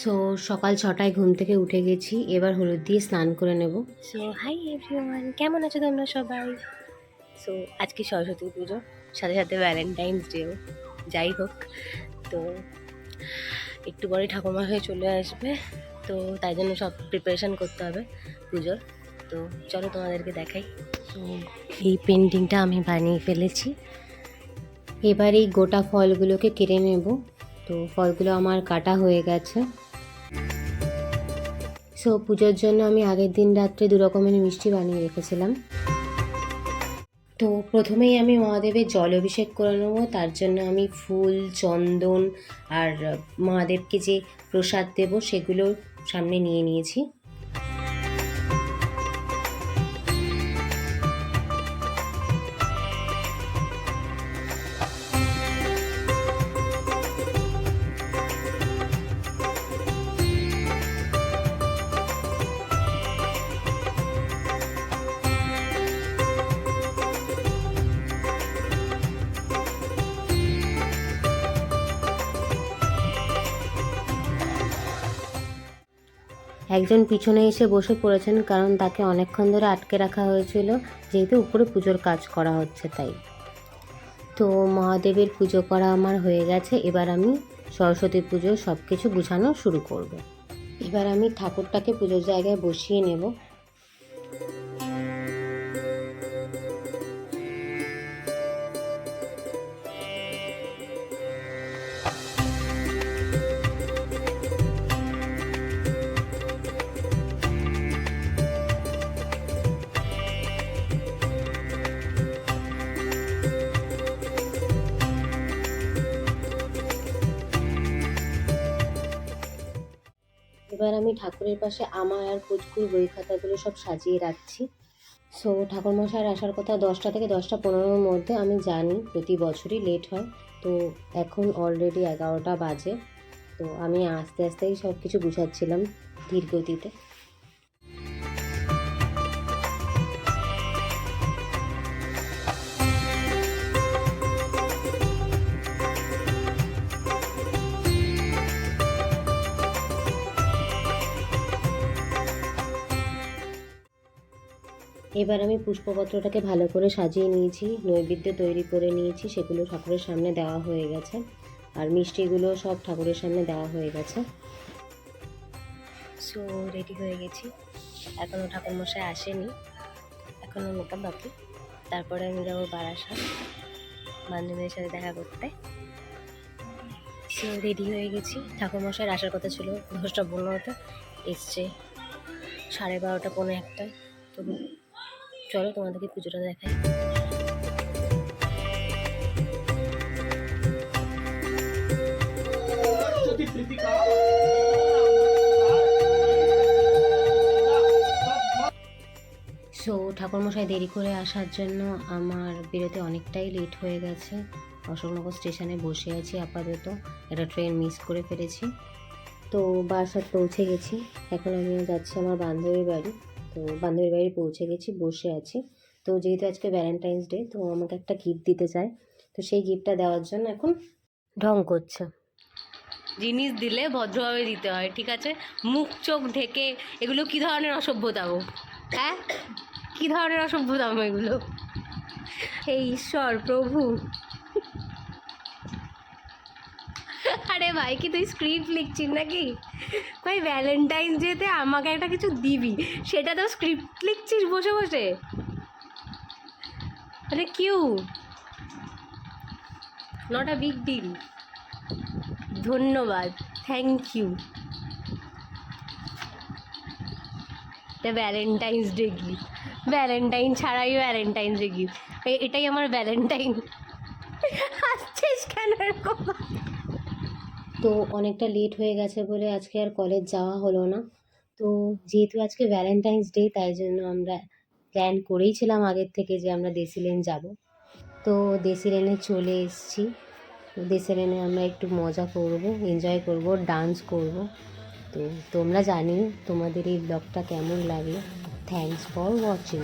So সকাল 6টায় ঘুম থেকে উঠে গেছি, এবার হলুদ দিয়ে স্নান করে নেব। সো হাই এভরিওয়ান, কেমন আছো তোমরা সবাই? সো আজকে সরস্বতী পুজো, সাথে সাথে ভ্যালেন্টাইন্স ডেও। যাই হোক, তো একটু পরে ঠাকুমা হয়ে চলে আসবে, তো তাই জন্য সব প্রিপারেশান করতে হবে পুজোর। তো চলো তোমাদেরকে দেখাই। তো এই পেন্টিংটা আমি বানিয়ে ফেলেছি। এবার এই গোটা ফলগুলোকে কেটে নেব। তো ফলগুলো আমার কাটা হয়ে গেছে। সো পুজোর জন্য আমি আগের দিন রাত্রে 2 রকমের মিষ্টি বানিয়ে রেখেছিলাম। তো প্রথমেই আমি মহাদেবের জল অভিষেক করে নেবো। তার জন্য আমি ফুল, চন্দন আর মহাদেবকে যে প্রসাদ দেব সেগুলো সামনে নিয়ে নিয়েছি। একজন পিছনে এসে বসে পড়েছেন, কারণ তাকে অনেকক্ষণ ধরে আটকে রাখা হয়েছিল, যেহেতু উপরে পুজোর কাজ করা হচ্ছে তাই। তো মহাদেবের পুজো করা আমার হয়ে গেছে। এবার আমি সরস্বতী পুজোর সব কিছু গুছানো শুরু করব। এবার আমি ঠাকুরটাকে পুজোর জায়গায় বসিয়ে নেব। এবার আমি ঠাকুরের পাশে আমার আর পুচকুর বই খাতাগুলো সব সাজিয়ে রাখছি। সো ঠাকুরমশাইয়ের আসার কথা 10টা থেকে 10টা 15-র মধ্যে। আমি জানি প্রতি বছরই লেট হয়, তো এখন অলরেডি 11টা বাজে। তো আমি আস্তে আস্তেই সব কিছু গুছাচ্ছিলাম ধীর গতিতে। এবার আমি পুষ্পপত্রটাকে ভালো করে সাজিয়ে নিয়েছি, নৈবেদ্য তৈরি করে নিয়েছি, সেগুলো ঠাকুরের সামনে দেওয়া হয়ে গেছে। আর মিষ্টিগুলো সব ঠাকুরের সামনে দেওয়া হয়ে গেছে। সো রেডি হয়ে গেছি, এখনও ঠাকুরমশাই আসেনি, এখনও মেকআপ বাকি। তারপরে আমি যাবো বারাসাত বান্ধবীদের সাথে দেখা করতে। সো রেডি হয়ে গেছি, ঠাকুরমশাইয়ের আসার কথা ছিল 10টা 15-তে, এসছে 12:30 1:45। তো চলো তোমাদেরকে পুজোটা দেখাই। সো ঠাকুরমশাই দেরি করে আসার জন্য আমার বেরোতে অনেকটাই লেট হয়ে গেছে। অশোকনগর স্টেশনে বসে আছি আপাতত, একটা ট্রেন মিস করে ফেলেছি। তো বারাসাত পৌঁছে গেছি। এখন আমিও যাচ্ছি আমার বান্ধবীর বাড়ি। তো বান্ধবীর বাড়ি পৌঁছে গেছি, বসে আছি। তো যেহেতু আজকে ভ্যালেন্টাইন্স ডে, তো আমাকে একটা গিফট দিতে চায়, তো সেই গিফটটা দেওয়ার জন্য এখন ঢং করছে। জিনিস দিলে ভদ্রভাবে দিতে হয়, ঠিক আছে? মুখ চোখ ঢেকে এগুলো কি ধরনের অসভ্যতা গো? হ্যাঁ, কি ধরনের অসভ্যতা এগুলো? হে ঈশ্বর প্রভু! আরে ভাই, কি তুই স্ক্রিপ্ট লিখছিস নাকি? ভাই ভ্যালেন্টাইন্স ডেতে আমাকে একটা কিছু দিবি, সেটা তো স্ক্রিপ্ট লিখছিস বসে বসে? আরে কিউ, নট আ বিগ ডিল। ধন্যবাদ, থ্যাংক ইউ। এটা ভ্যালেন্টাইন্স ডে গিফট, ভ্যালেন্টাইন ছাড়াই ভ্যালেন্টাইন্স ডে গিফট, এটাই আমার ভ্যালেন্টাইন। আসছিস কেন এরকম? তো অনেকটা লেট হয়ে গেছে বলে আজকে আর কলেজ যাওয়া হলো না। তো যেহেতু আজকে ভ্যালেন্টাইন্স ডে, তাই জন্য আমরা প্ল্যান করেইছিলাম আগের থেকে যে আমরা দেশি লেন যাব। তো দেশি লেনে চলে এসেছি। দেশি লেনে আমরা একটু মজা করব, এনজয় করব, ডান্স করব। তো তোমরা জানিও তোমাদের এই ব্লগটা কেমন লাগলো। Thanks for watching.